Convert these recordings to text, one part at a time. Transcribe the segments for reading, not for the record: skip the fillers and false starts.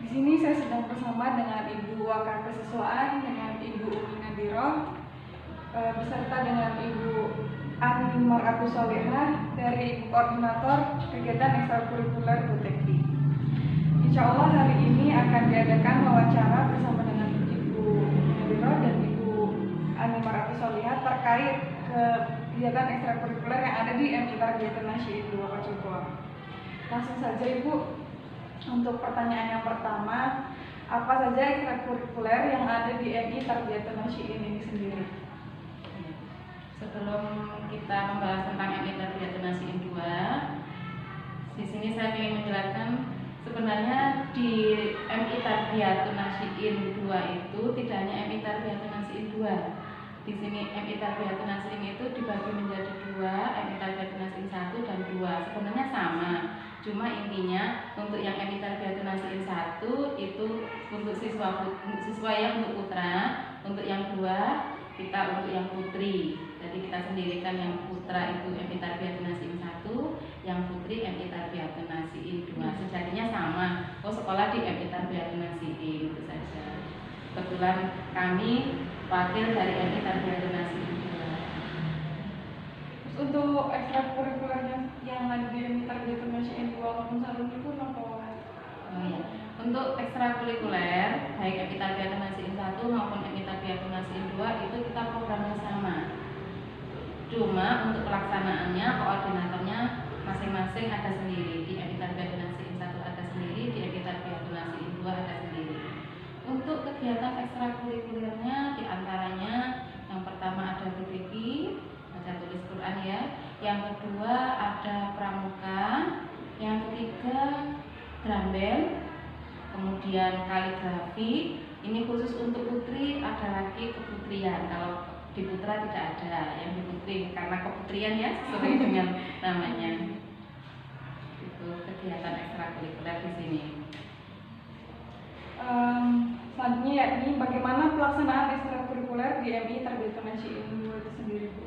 Di sini saya sedang bersama dengan Ibu Wakar Kesiswaan, dengan Ibu Umi Nadiro, beserta dengan Ibu Ani Mar'atus Solehah dari Ibu Koordinator Kegiatan Ekstrakurikuler Butekti. Insya Allah hari ini akan diadakan wawancara bersama dengan Ibu Nadiro dan Ibu Ani Mar'atus Solehah terkait kegiatan ekstrakurikuler yang ada di MI Tarbiyatun Nasyi'in 2 Pacukuang. Langsung saja Ibu. Untuk pertanyaan yang pertama, apa saja ekstrakurikuler yang ada di MI Tarbiyatun Nasyi'in ini sendiri? Sebelum kita membahas tentang MI Tarbiyatun Nasyi'in 2, di sini saya ingin menjelaskan sebenarnya di MI Tarbiyatun Nasyi'in 2 itu tidak hanya MI Tarbiyatun Nasyi'in 2. Di sini MI Tarbiyatun Nasyi'in itu dibagi menjadi 2, MI Tarbiyatun Nasyi'in 1 dan 2. Sebenarnya sama. Cuma intinya untuk yang MI Tarbiyatun Nasyi'in 1 itu untuk siswa yang untuk putra, untuk yang 2 kita untuk yang putri. Jadi kita sendirikan yang putra itu MI Tarbiyatun Nasyi'in 1, yang putri MI Tarbiyatun Nasyi'in 2. Sejatinya sama. Oh, sekolah di MI Tarbiyatun Nasyi'in itu saja. Kebetulan kami wakil dari MI Tarbiyatun Nasyi'in 2. Untuk ekstrakurikulernya yang ada di MI Tarbiyatun Nasyi'in 2 maupun 1 itu apa? Oh iya. Untuk ekstrakurikuler baik MI Tarbiyatun Nasyi'in 1 maupun MI Tarbiyatun Nasyi'in 2 itu kita programnya sama. Cuma untuk pelaksanaannya koordinatornya masing-masing ada sendiri. Di MI Tarbiyatun Nasyi'in 1 ada sendiri, di MI Tarbiyatun Nasyi'in 2 ada sendiri. Untuk kegiatan ekstrakurikulernya diantaranya yang pertama ada BPQ, ada tulis Quran ya. Yang kedua ada pramuka, yang ketiga drum band, kemudian kaligrafi. Ini khusus untuk putri, ada lagi keputrian. Kalau di putra tidak ada, yang di putri karena keputrian ya sesuai dengan namanya. Itu kegiatan ekstrakurikuler di sini. Selanjutnya yakni bagaimana pelaksanaan ekstrakurikuler di MI Tarbiyatun Nasyi'in 2 itu sendiri, Bu?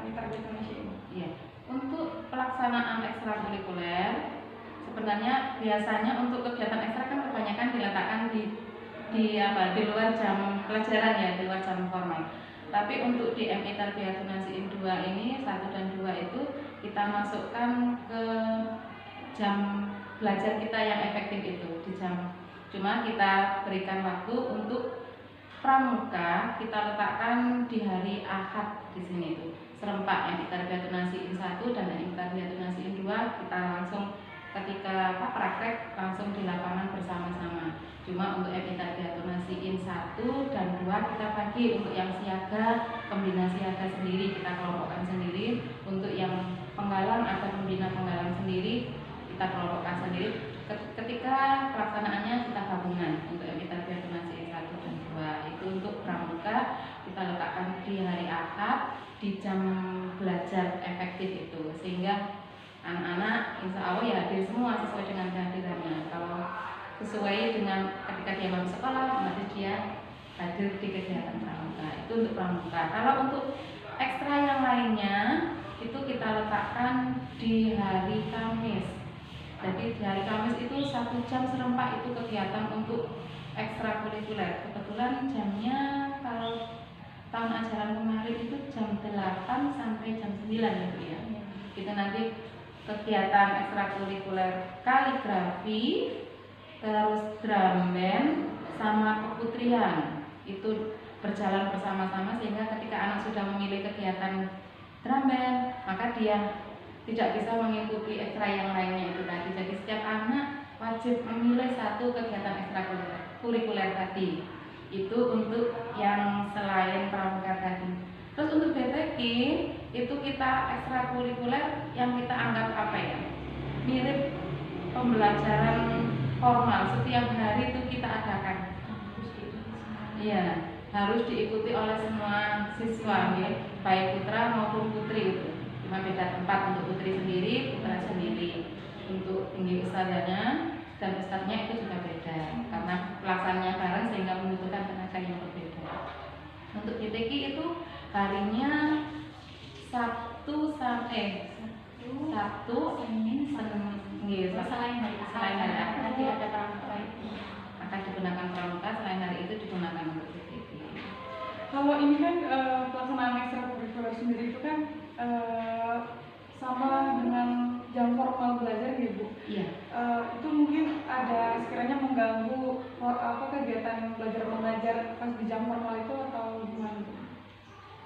MI Tarbiyatun Nasyi'in. Iya. Untuk pelaksanaan ekstrakurikuler sebenarnya biasanya untuk kegiatan ekstra kan kebanyakan diletakkan di luar jam pelajaran ya, di luar jam formal. Tapi untuk di MI Tarbiyatun Nasyi'in 2 ini 1 dan 2 itu kita masukkan ke jam belajar kita yang efektif itu di jam. Cuma kita berikan waktu untuk pramuka kita letakkan di hari Ahad di sini itu serempak MI Tarbiyatun Nasyi'in 1 dan MI Tarbiyatun Nasyi'in 2 kita langsung ketika praktek langsung di lapangan bersama-sama. Cuma untuk MI Tarbiyatun Nasyi'in 1 dan 2 kita bagi untuk yang siaga, pembina siaga sendiri kita kelompokkan sendiri, untuk yang penggalang atau pembina penggalang sendiri kita kelompokkan sendiri. Ketika pelaksanaannya kita gabungan untuk MI Tarbiyatun Nasyi'in 1 dan 2 itu untuk pramuka kita letakkan di hari Ahad di jam belajar efektif itu sehingga anak-anak insya Allah ya hadir semua sesuai dengan kehadirannya. Kalau sesuai dengan ketika dia masuk sekolah nanti dia hadir di kegiatan pramuka itu untuk pramuka. Kalau untuk ekstra yang lainnya itu kita letakkan di hari Kamis. Jadi di hari Kamis itu 1 jam serempak itu kegiatan untuk ekstrakurikuler. Kebetulan jamnya kalau tahun ajaran kemarin itu jam 8 sampai jam 9 gitu ya. Kita nanti kegiatan ekstrakurikuler kaligrafi, terus drum band sama keputrian itu berjalan bersama-sama sehingga ketika anak sudah memilih kegiatan drum band maka dia tidak bisa mengikuti ekstra yang lainnya itu tadi. Jadi setiap anak wajib memilih satu kegiatan ekstrakurikuler tadi. Itu untuk yang selain pramuka tadi. Terus untuk BTQ itu kita ekstrakurikuler yang kita anggap apa ya? Mirip pembelajaran formal. Setiap hari itu kita adakan. Iya, harus diikuti oleh semua siswa ya, baik putra maupun putri itu. Cuma beda tempat, untuk putri sendiri, putra sendiri. Untuk tinggi ustazahnya dan ustaznya itu juga beda karena pelaksanaannya bareng sehingga membutuhkan tenaga yang berbeda. Untuk BTQ itu harinya Sabtu sampai Sabtu, Senin, selain hari Ahad nanti ada pramuka itu. digunakan untuk BTK. Kalau ini kan pelaksanaan ekstrakurikuler sendiri itu kan sama dengan jam formal belajar ya Bu. Iya. Itu mungkin ada sekiranya mengganggu kegiatan belajar mengajar pas di jam formal itu atau gimana Bu?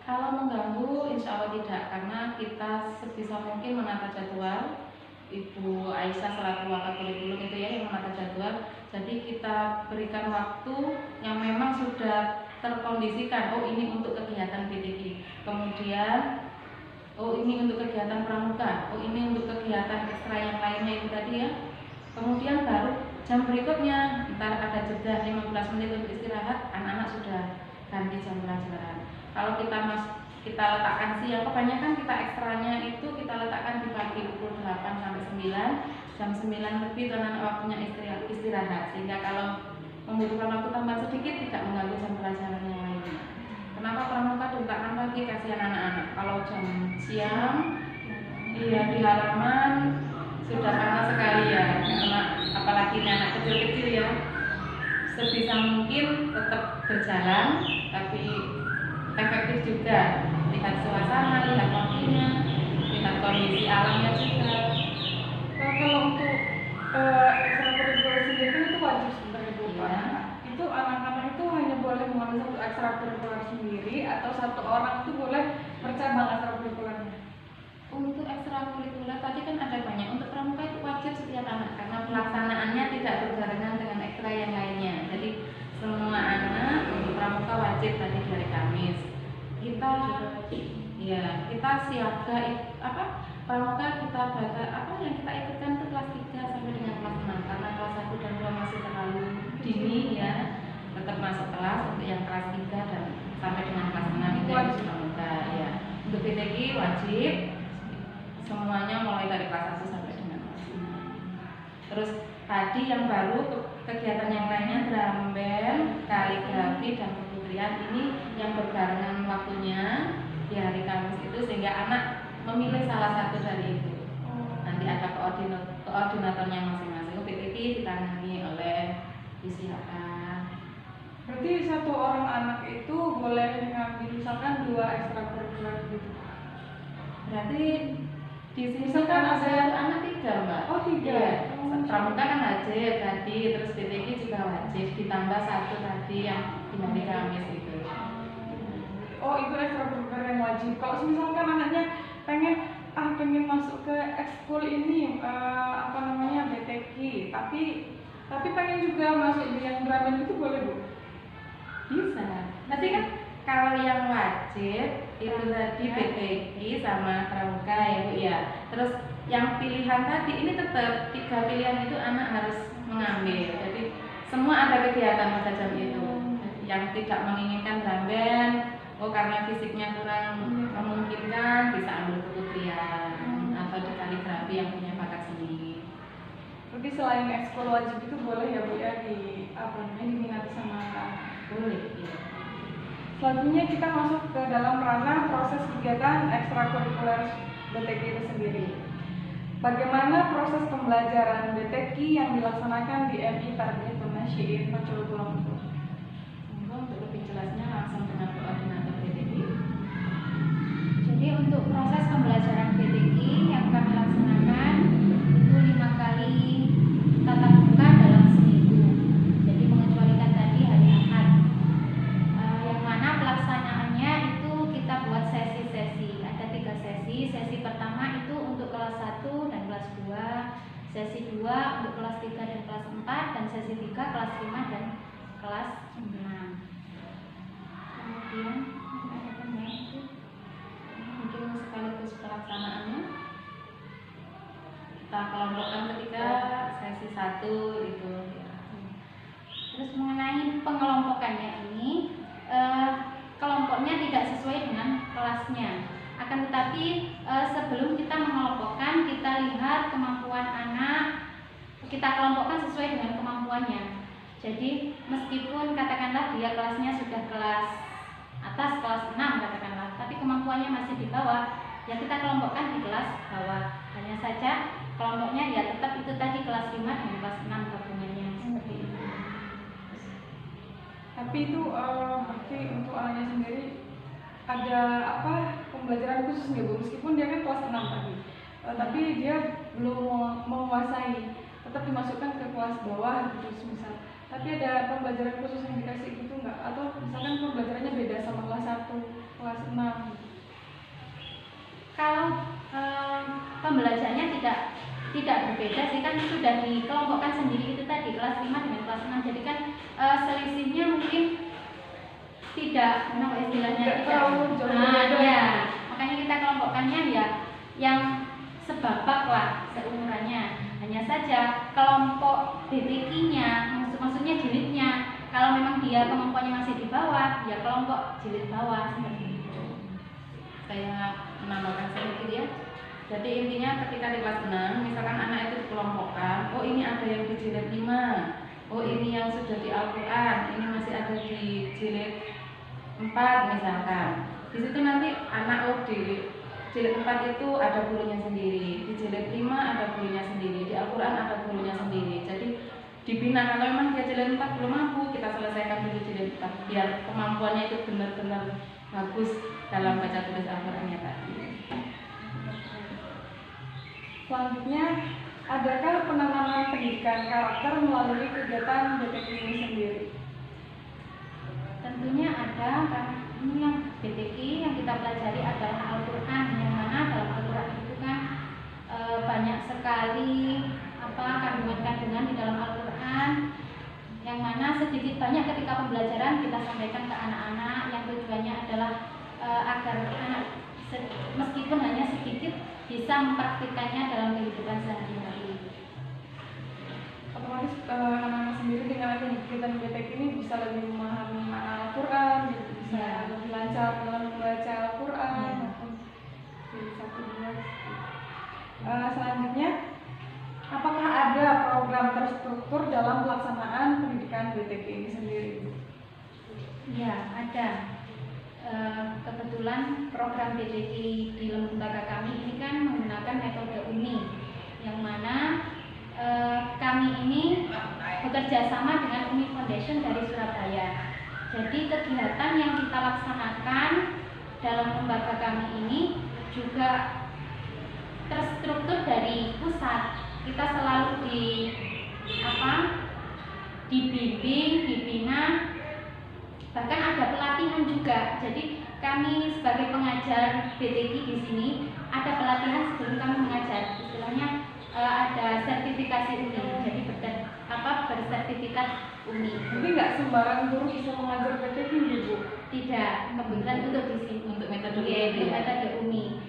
Kalau mengganggu, insya Allah tidak, karena kita sebisa mungkin menata jadwal. Ibu Aisyah selaku wakil kurikulum itu ya yang menata jadwal. Jadi kita berikan waktu yang memang sudah terkondisikan. Oh ini untuk kegiatan BTK. Kemudian oh ini untuk kegiatan pramuka. Oh ini untuk kegiatan ekstra yang lainnya itu tadi ya. Kemudian baru jam berikutnya, ntar ada jeda 15 menit untuk istirahat, anak-anak sudah ganti jam pelajaran. Kalau kita letakkan siang, kebanyakan kita ekstranya itu kita letakkan di pagi pukul 8 sampai 9, jam 9 lebih itu anak waktunya istirahat, sehingga kalau membutuhkan waktu tambah sedikit tidak mengganggu jam pelajaran yang lainnya. Kenapa pramuka diletakkan pagi? Kasihan anak-anak. Kalau jam siang, iya di halaman sudah panas sekali ya, karena apalagi anak kecil-kecil ya. Sebisa mungkin tetap berjalan, tapi efektif juga, lihat suasana, lihat waktunya, lihat kondisi alamnya juga. Kalau untuk ekstrakurikuler sendiri kan itu wajib sebenarnya Bu. Ya. Itu anak-anak itu hanya boleh mengambil satu ekstrakurikuler sendiri atau satu orang itu boleh bercabang ekstrakurikulernya? Untuk ekstrakurikuler tadi kan ada banyak. Untuk pramuka itu wajib setiap anak karena pelaksanaannya tidak berbarengan dengan ekstra yang lainnya. Jadi semua anak untuk pramuka wajib tadi dari Kamis. Kita siaga pramuka kita baca yang kita ikutkan itu kelas 3 sampai dengan kelas 6 karena kelas 1 dan 2 masih terlalu dini ya. Tetap masuk kelas untuk yang kelas 3 dan sampai dengan kelas 6 itu wajib pramuka ya. Untuk BTK wajib semuanya mulai dari kelas 1 sampai dengan kelas 6. Terus tadi yang baru kegiatan yang lainnya drum band, kaligrafi dan keputrian ini yang berbarengan waktunya di hari Kamis itu sehingga anak memilih salah satu dari itu. Nanti ada koordinatornya masing-masing. BTK ditangani oleh siapa? Berarti satu orang anak itu boleh mengambil misalkan 2 ekstrakurikuler gitu. Berarti di sini misalkan kan ada anak 3 Mbak. Oh 3. Iya. Pramuka kan wajib tadi, terus BTK juga wajib ditambah 1 tadi yang di hari Kamis itu. Oh itu ekstrakurikuler yang wajib. Kalau misalkan anaknya pengen masuk ke ekskul ini BTK, tapi pengen juga masuk di yang drum band itu boleh Bu? Bisa. Nanti kan kalau yang wajib itu tadi BTK sama pramuka ya Bu ya. Terus yang pilihan tadi ini tetap 3 pilihan itu anak harus mengambil. Jadi semua ada kegiatan pada jam itu. Yang tidak menginginkan drum band, karena fisiknya kurang memungkinkan bisa ambil keputrian atau di kaligrafi yang punya bakat seni. Berarti selain ekskul wajib itu boleh ya Bu ya diminati sama boleh ya. Selanjutnya kita masuk ke dalam ranah proses kegiatan ekstrakurikuler BTK itu sendiri. Bagaimana proses pembelajaran BTK yang dilaksanakan di MI Tarbiyatun Nasyyin Pacul Tulang itu? Untuk lebih jelasnya langsung dengan koordinator BTK. Jadi untuk proses pembelajaran BTK yang kami laksanakan itu 5 kali tatap muka dalam seminggu. Jadi mengecualikan tadi hari Ahad. Yang mana pelaksanaannya itu kita buat sesi-sesi. Ada 3 sesi. Sesi pertama itu untuk kelas 1 dan kelas 2. Sesi 2 untuk kelas 3 dan kelas 4. Dan sesi 3 kelas 5 dan kelas 6. Kemudian mungkin sekaligus pelaksanaannya kita kelompokkan ketika sesi 1 itu. Terus mengenai pengelompokannya ini, kelompoknya tidak sesuai dengan kelasnya. Akan tetapi sebelum kita mengelompokkan, kita lihat kemampuan anak, kita kelompokkan sesuai dengan kemampuannya. Jadi meskipun katakanlah dia kelasnya sudah kelas atas, kelas 6 katakanlah, tapi kemampuannya masih di bawah, ya kita kelompokkan di kelas bawah. Hanya saja kelompoknya ya tetap itu tadi kelas 5 dan kelas 6 gabungannya seperti itu. Tapi Tapi itu berarti untuk anaknya sendiri ada apa pembelajaran khusus nggak Bu? Meskipun dia kan kelas 6 tadi, tapi dia belum menguasai, tetap dimasukkan ke kelas bawah gitu misal. Tapi ada pembelajaran khusus yang dikasih gitu nggak? Atau misalkan pembelajarannya beda sama kelas 1, kelas 6 gitu? Kalau pembelajarannya tidak berbeda sih, kan sudah dikelompokkan sendiri itu tadi kelas 5 dengan kelas 6. Jadi kan selisihnya mungkin tidak istilahnya Tidak terlalu jauh berbeda. ya. Makanya kita kelompokkannya ya yang sebabak lah seumurannya. Hanya saja kelompok BTK-nya, maksudnya jilidnya, kalau memang dia kemampuannya masih di bawah, ya kelompok jilid bawah seperti itu. Saya menambahkan sedikit ya. Jadi intinya ketika di kelas 6, misalkan anak itu dikelompokkan, oh ini ada yang di jilid 5, oh ini yang sudah di Al-Quran, ini masih ada di jilid 4 misalkan. Di situ nanti anak di jilid 4 itu ada gurunya sendiri, di jilid 5 ada gurunya sendiri, di Al-Quran ada gurunya sendiri. Jadi dibina, kalau memang dia jilid 4 belum mampu, kita selesaikan dulu jilid 4 biar kemampuannya itu benar-benar bagus dalam baca tulis Al-Qurannya tadi. Selanjutnya, adakah penanaman pendidikan karakter melalui kegiatan BTK ini sendiri? Tentunya ada, karena ini yang BTK yang kita pelajari adalah Al-Quran, yang mana dalam Al-Quran itu kan banyak sekali kandungan-kandungan di dalam Al-Quran, yang mana sedikit banyak ketika pembelajaran kita sampaikan ke anak-anak, yang tujuannya adalah agar anak meskipun hanya sedikit bisa mempraktikannya dalam kehidupan sehari-hari. Otomatis anak-anak sendiri dengan kegiatan BTK ini bisa lebih memahami makna Al-Quran, gitu, bisa lebih lancar dalam membaca Al-Quran, maupun jadi 1, 2. Selanjutnya, apakah ada program terstruktur dalam pelaksanaan pendidikan BTK ini sendiri? Ya, ada. Kebetulan program BTK di lembaga kami ini kan menggunakan metode UNI, yang mana kami ini bekerja sama dengan UNI Foundation dari Surabaya. Jadi kegiatan yang kita laksanakan dalam lembaga kami ini juga terstruktur dari pusat. Kita selalu dibimbing, dibina, bahkan ada pelatihan juga. Jadi kami sebagai pengajar BTK di sini ada pelatihan sebelum kami mengajar. Istilahnya ada sertifikasi UNI. Jadi bersertifikat UNI. Jadi nggak sembarang guru bisa mengajar BTK ini, Bu? Tidak, kebetulan untuk di sini Untuk metode yaitu metode UNI.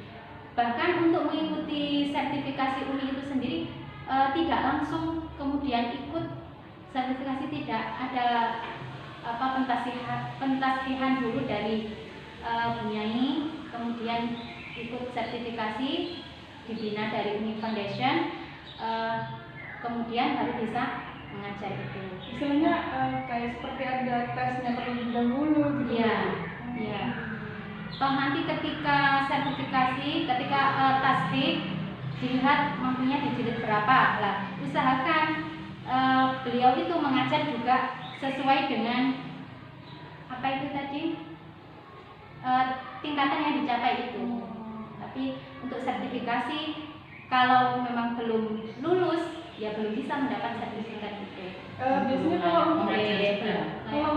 Bahkan untuk mengikuti sertifikasi UNI itu sendiri tidak langsung kemudian ikut sertifikasi, tidak ada pentasihan dulu dari Bunyai, kemudian ikut sertifikasi dibina dari UNI Foundation, kemudian baru bisa mengajar itu. Misalnya kayak seperti ada tesnya terlebih dahulu gitu. Iya. Toh nanti ketika sertifikasi, ketika tasdik dilihat mampunya di jilid berapa lah. Usahakan beliau itu mengajar juga sesuai dengan apa itu tadi tingkatan yang dicapai itu. Tapi untuk sertifikasi kalau memang belum lulus ya belum bisa mendapat sertifikat itu. Biasanya kalau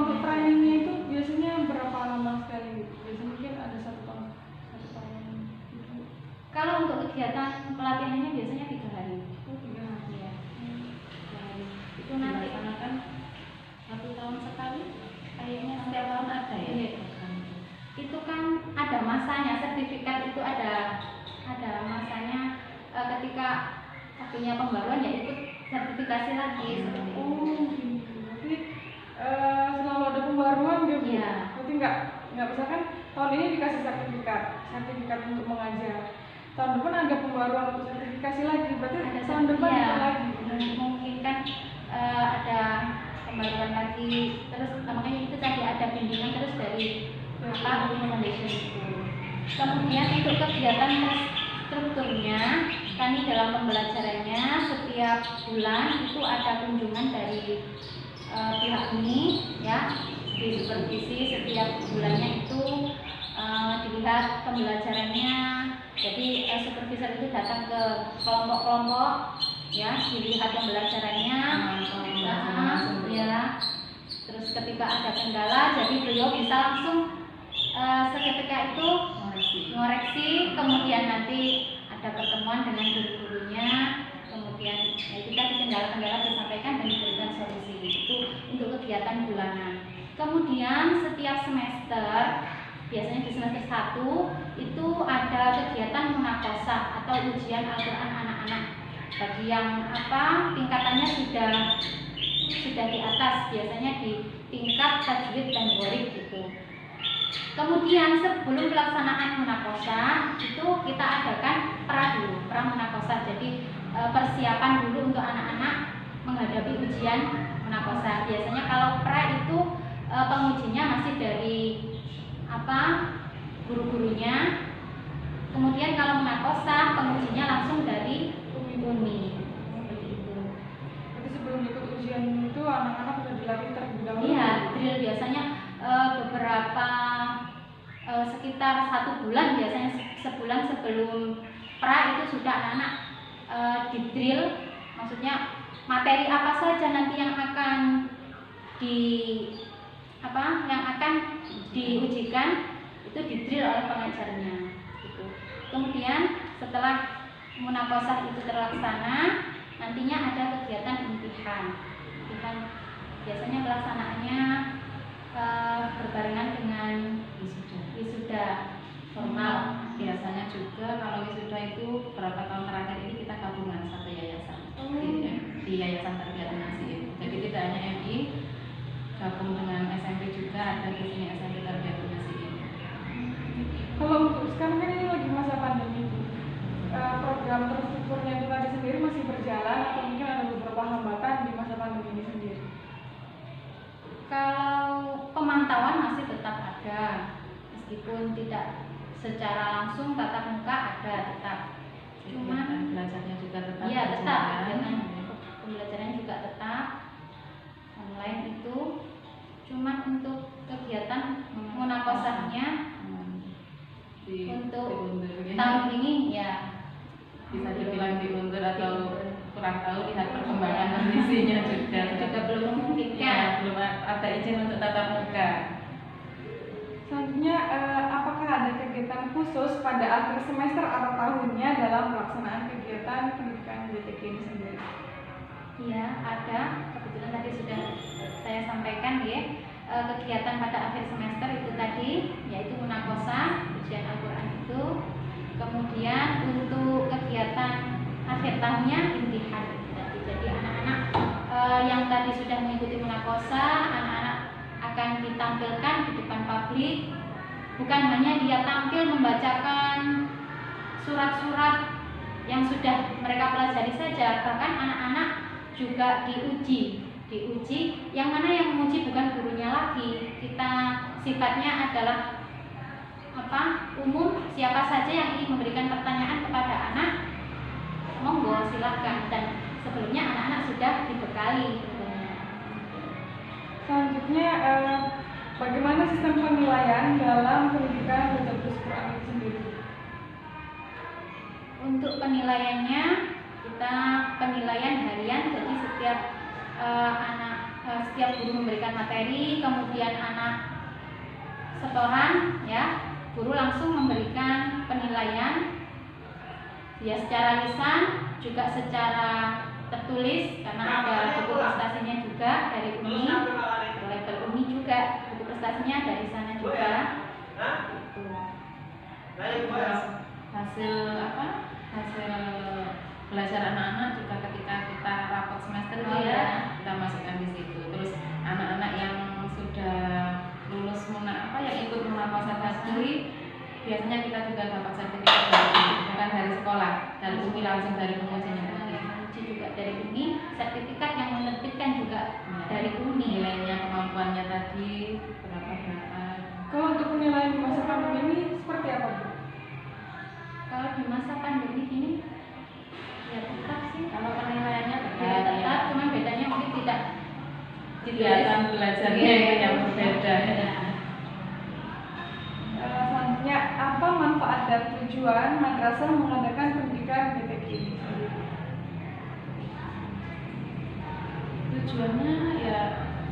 untuk trainingnya itu biasanya berapa lama sekali? Biasanya mungkin ada 1 tahun. Kalau untuk kegiatan pelatihannya biasanya 3 hari. Oh, 3 hari. Ya. Itu nanti dilaksanakan 1 tahun sekali, kayaknya setiap tahun ada ya. Iya. Itu kan ada masanya, sertifikat itu ada masanya. Ketika waktunya pembaruan ya ikut sertifikasi lagi seperti itu. Oh, berarti selalu ada pembaruan gitu. Iya. Berarti nggak misalkan tahun ini dikasih sertifikat untuk mengajar. Tahun depan ada pembaruan untuk sertifikasi lagi. Berarti Ada tahun depan ya, ada lagi. mungkin kan ada pembaruan lagi. Terus makanya itu tadi ada bimbingan terus dari UNI Foundation itu. Kemudian untuk kegiatan strukturnya, kami dalam pembelajarannya setiap bulan itu ada kunjungan dari pihak UNI ya, disupervisi setiap bulannya itu, dilihat pembelajarannya. Jadi supervisor itu datang ke kelompok-kelompok, ya, dilihat pembelajarannya, ya. Terus ketika ada kendala, jadi beliau bisa langsung seketika itu ngoreksi, kemudian nanti ada pertemuan dengan guru-gurunya, kemudian itu tadi kendala-kendala disampaikan dan diberikan solusi. Itu untuk kegiatan bulanan. Kemudian setiap semester, biasanya di semester 1 itu ada kegiatan munakosah atau ujian Al-Quran anak-anak. Bagi yang tingkatannya sudah di atas, biasanya di tingkat tajwid dan ghorik gitu. Kemudian sebelum pelaksanaan munakosah itu kita adakan pra munakosah. Jadi persiapan dulu untuk anak-anak menghadapi ujian munakosah. Biasanya kalau pra itu pengujinya masih dari guru-gurunya. Kemudian kalau munakosah pengujinya langsung dari UMI. Seperti itu. Jadi sebelum ikut ujian itu anak-anak sudah dilatih terlebih dahulu. Iya, drill biasanya beberapa sekitar 1 bulan, biasanya sebulan sebelum pra itu sudah anak-anak di drill, maksudnya materi apa saja nanti yang akan diujikan itu di drill oleh pengajarnya gitu. Kemudian setelah munakosah itu terlaksana, nantinya ada kegiatan imtihan. Biasanya pelaksanaannya berbarengan dengan wisuda formal. Biasanya juga kalau wisuda itu beberapa tahun terakhir ini kita gabungan satu yayasan di Yayasan Tarbiyatun Nasihin. Jadi tidak hanya MI, gabung dengan SMP juga ada di sini SMP Tarbiyatun Nasihin. Kalau untuk sekarang kan ini lagi masa pandemi, program terstrukturnya itu tadi sendiri masih berjalan atau mungkin ada beberapa hambatan di masa pandemi ini sendiri? Kalau pemantauan masih tetap ada, meskipun tidak secara langsung tatap muka ada tetap. Cuman belajarnya juga tetap. Iya tetap, pembelajarannya juga tetap online itu. Cuman untuk kegiatan munakosahnya untuk tahun ini ya bisa dibilang diundur atau kurang tahu, lihat perkembangan kondisinya juga belum memungkinkan. Ya, belum ada izin untuk tatap muka. Selanjutnya, apakah ada kegiatan khusus pada akhir semester atau tahunnya dalam pelaksanaan kegiatan pendidikan GTK ini sendiri? Iya, ada. Kebetulan tadi sudah saya sampaikan ya. Kegiatan pada akhir semester itu tadi, yaitu munakosah, ujian Al-Quran itu. Kemudian untuk kegiatan akhir tahunnya imtihan. Jadi anak-anak yang tadi sudah mengikuti munakosah, anak-anak akan ditampilkan di depan publik. Bukan hanya dia tampil membacakan surat-surat yang sudah mereka pelajari saja, bahkan anak-anak juga diuji, yang mana yang menguji bukan gurunya lagi. Kita sifatnya adalah umum, siapa saja yang ingin memberikan pertanyaan kepada anak, monggo silahkan. Dan sebelumnya anak-anak sudah dibekali. Selanjutnya, bagaimana sistem penilaian dalam pendidikan berbasis Quran itu sendiri? Untuk penilaiannya, kita penilaian harian. Jadi setiap setiap guru memberikan materi, kemudian anak setoran, ya, guru langsung memberikan penilaian, ya secara lisan juga secara tertulis, karena ada buku prestasinya juga dari UMI, level UMI juga buku prestasinya dari sana juga. Hasil belajar anak-anak juga ketika kita rapot semester itu ya kita masukkan di situ. Terus anak-anak yang sudah lulus yang ikut munakosah tadi biasanya kita juga dapat sertifikat bukan dari sekolah, dari UMI langsung dari pengujinya tadi. Juga dari UMI, sertifikat yang menerbitkan juga dari UMI. Nilainya, kemampuannya tadi berapa. Kalau untuk penilaian di masa pandemi ini seperti apa, Bu? Kalau di masa pandemi ini ya tetap sih. Kalau penilaiannya Tetap, cuma bedanya mungkin tidak kegiatan belajarnya itu yang berbeda. Selanjutnya, apa manfaat dan tujuan madrasah mengadakan pendidikan BTQ ini? Tujuannya ya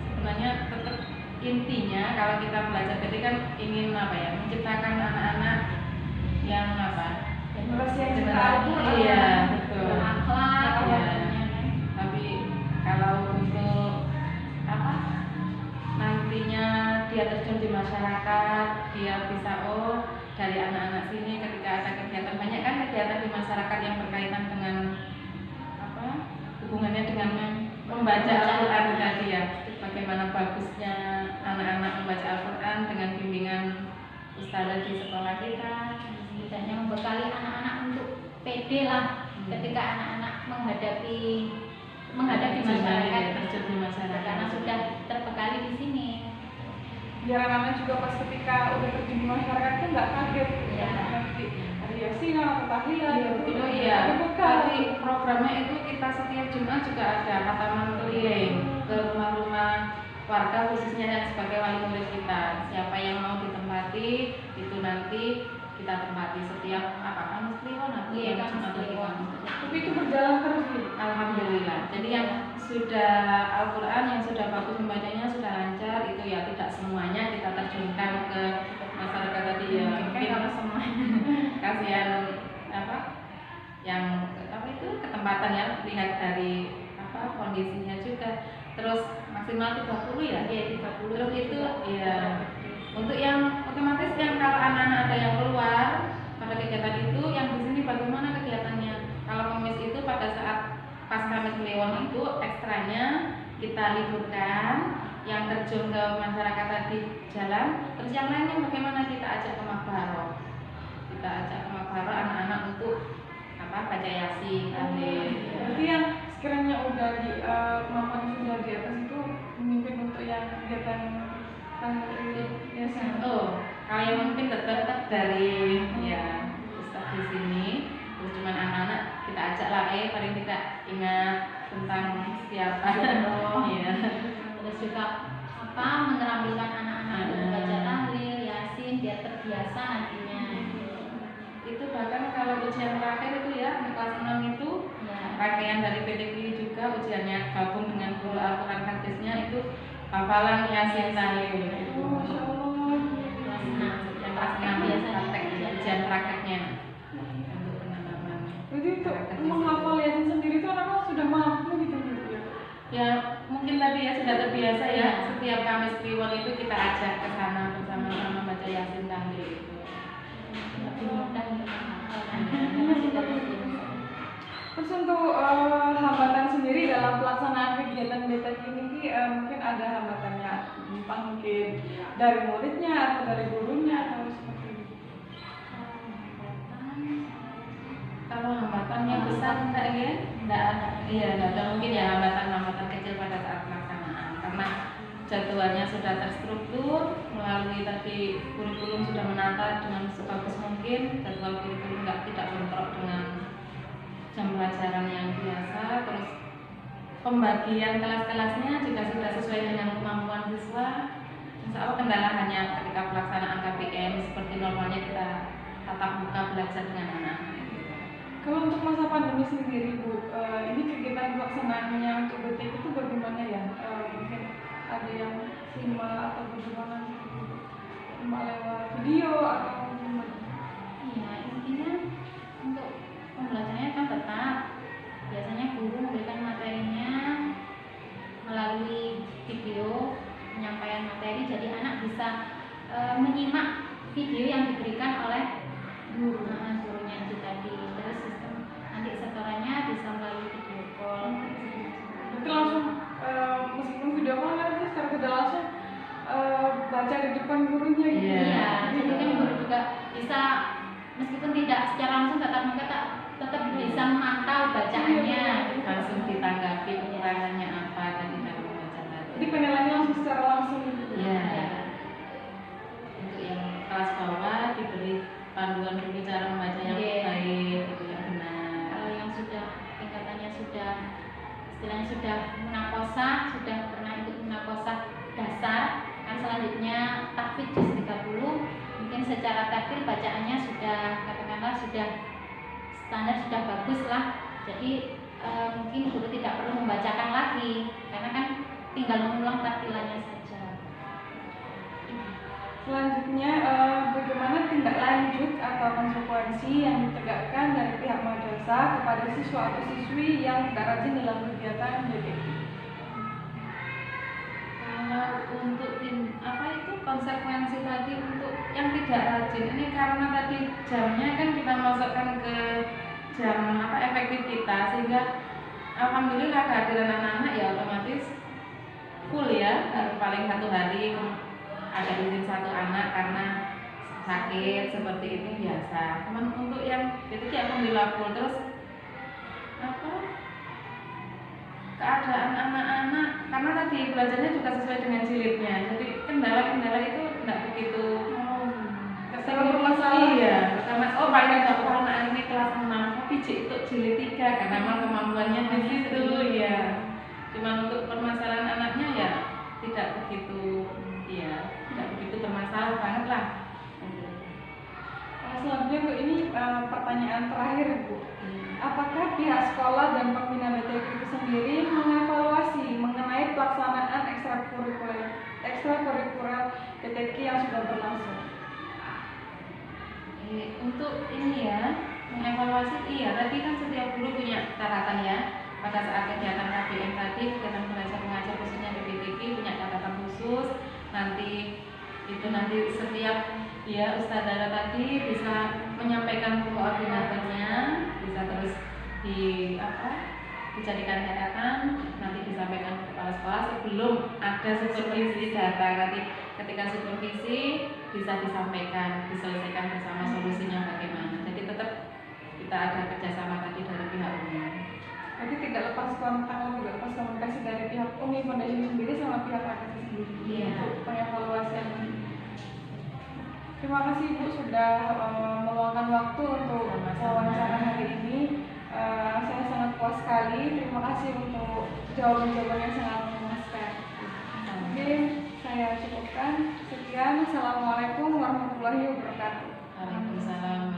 sebenarnya tetap intinya kalau kita belajar BTQ kan ingin apa ya, menciptakan anak-anak yang apa? Generasi yang cinta Generasi, Al-Quran. iya betul. Akhlak, Iya. ya. Tapi kalau untuk apa? Nantinya dia terjun di masyarakat, dia bisa dari anak-anak sini ketika ada kegiatan, banyak kan kegiatan di masyarakat yang berkaitan dengan apa? Hubungannya dengan membaca Al-Quran tadi ya. Bagaimana bagusnya anak-anak membaca Al-Quran dengan bimbingan ustazah di sekolah kita. Setidaknya membekali anak-anak untuk pede lah ketika anak-anak menghadapi masyarakat, terjun di masyarakat karena sudah terbekali di sini. Biar anak-anak juga pas ketika udah terjun di masyarakat itu nggak kaget Iya. nanti ada yasinan atau tahlilan Oh iya, ada bekal. tadi programnya itu kita setiap Jumat juga ada khataman keliling ke rumah-rumah warga khususnya yang sebagai wali murid kita. Siapa yang mau ditempati itu nanti kita tempati setiap Kamis Kliwon atau Iya, yang Kamis Jumat Kliwon. Tapi itu berjalan terus gitu. Alhamdulillah. Jadi yang sudah Al-Quran yang sudah bagus membacanya sudah lancar itu ya tidak semuanya kita terjunkan ke masyarakat tadi ya. Mungkin kalau semuanya kasihan apa yang apa itu ketempatan ya, lihat dari apa kondisinya juga. Terus maksimal 30 ya. Iya, 30. Terus itu ya untuk yang otomatis yang kalau anak-anak ada yang keluar pada kegiatan itu, yang di sini bagaimana kegiatannya? Kalau Kamis itu pada saat pas Kamis Kliwon itu ekstranya kita liburkan, yang terjun ke masyarakat tadi jalan, terus yang lainnya bagaimana kita ajak ke Makbaro. Kita ajak ke Makbaro anak-anak untuk apa baca Yasin, tahlil. Berarti yang sekiranya udah di kemampuan sudah di atas itu memimpin untuk yang kegiatan yasin. Oh, kalau yang mungkin tetap dari ya Ustaz di sini, terus cuman anak-anak kita ajak lah paling tidak ingat tentang siapa. Iya. Terus juga apa menerambilkan anak-anak untuk membaca tahlil, yasin biar terbiasa nantinya. Itu bahkan kalau ujian terakhir itu ya kelas 6 itu Ya. pakaian dari PTQ juga ujiannya gabung dengan guru Al-Quran hadisnya itu hafalan Yasin tahlil. Oh, Masya Allah. Kelas 6. Yang kelas 6 biasanya praktek ujian prakteknya untuk penanaman. Jadi untuk menghafal yasin sendiri itu anak-anak sudah mampu gitu ya. Ya mungkin tadi ya sudah terbiasa ya, setiap Kamis Kliwon itu kita ajak ke sana bersama-sama baca Yasin tahlil itu. Lebih mudah untuk Terus untuk hambatan sendiri dalam pelaksanaan kegiatan BTQ ini mungkin ada hambatannya, entah mungkin dari muridnya atau dari gurunya atau seperti itu. Kalau hambatan yang besar enggak ya? Enggak ada. Iya, enggak ada mungkin ya hambatan-hambatan kecil pada saat pelaksanaan karena jadwalnya sudah terstruktur melalui tadi kurikulum sudah menata dengan sebagus mungkin, jadwal kurikulum tidak bentrok dengan jam pelajaran yang biasa, terus pembagian kelas-kelasnya juga sudah sesuai dengan kemampuan siswa. Insya Allah kendala hanya ketika pelaksanaan KPM seperti normalnya kita tatap muka belajar dengan anak-anak. Kalau untuk masa pandemi sendiri Bu, ini kegiatan pelaksanaannya untuk BTQ itu bagaimana ya? Mungkin ada yang simak atau bagaimana gitu? Simak lewat video atau gimana? Iya, intinya untuk pembelajarannya kan tetap biasanya guru memberikan materinya melalui video penyampaian materi, jadi anak bisa menyimak video yang diberikan oleh gurunya itu tadi. Terus sistem nanti setorannya bisa melalui video call. Berarti langsung meskipun video call kan itu secara tidak langsung baca di depan gurunya gitu. Iya. Iya, jadi kan guru juga bisa meskipun tidak secara langsung tatap muka tetap bisa memantau bacaannya. Langsung ditanggapi kekurangannya apa tadi dalam membaca tadi. Jadi penilaiannya langsung secara langsung gitu. Iya. Untuk yang kelas bawah diberi panduan dulu cara membaca yang Iya. baik, itu yang benar. Kalau yang sudah tingkatannya sudah istilahnya sudah munakosa, sudah pernah ikut munakosa tapi bacaannya sudah katakanlah sudah standar, sudah bagus lah. Jadi mungkin guru tidak perlu membacakan lagi karena kan tinggal mengulang taktilannya saja. Selanjutnya, bagaimana tindak lanjut atau konsekuensi yang ditegakkan dari pihak madrasah kepada siswa atau siswi yang tidak rajin dalam kegiatan BTK? Kalau untuk konsekuensi tadi untuk yang tidak rajin ini karena tadi jamnya kan kita masukkan ke jam efektif kita, sehingga alhamdulillah kehadiran anak-anak ya otomatis full ya. Paling 1 hari ada izin 1 anak karena sakit seperti itu biasa. Cuman untuk yang BTK alhamdulillah full. Terus keadaan anak-anak karena tadi belajarnya juga sesuai dengan jilidnya, jadi kendala-kendala itu tidak begitu bermasalah. Iya, karena paling tidak anak ini kelas 6 tapi itu jilid 3 karena memang kemampuannya di situ ya. Cuman untuk permasalahan anaknya ya tidak begitu bermasalah banget lah. Selanjutnya untuk ini pertanyaan terakhir, Bu. Apakah pihak sekolah dan pembina BTK itu sendiri mengevaluasi mengenai pelaksanaan ekstrakurikuler BTK yang sudah berlangsung? Untuk ini ya, mengevaluasi iya, tadi kan setiap guru punya catatan ya. Pada saat kegiatan KBM tadi, kegiatan belajar mengajar khususnya di BTK punya catatan khusus. Nanti setiap ustadzah tadi bisa menyampaikan ke koordinatornya, bisa terus dijadikan catatan, nanti disampaikan ke kepala sekolah sebelum ada supervisi data. Nanti ketika supervisi bisa disampaikan, diselesaikan bersama solusinya bagaimana. Jadi tetap kita ada kerjasama tadi dari pihak umum. Jadi tidak lepas kontak, tidak lepas komunikasi dari pihak Umi Foundation sendiri sama pihak madrasah sendiri untuk pengevaluasian. Terima kasih Bu sudah meluangkan waktu untuk wawancara hari ini. Saya sangat puas sekali. Terima kasih untuk jawaban-jawaban yang sangat memuaskan. Mungkin saya cukupkan. Sekian. Assalamualaikum warahmatullahi wabarakatuh. Waalaikumsalam.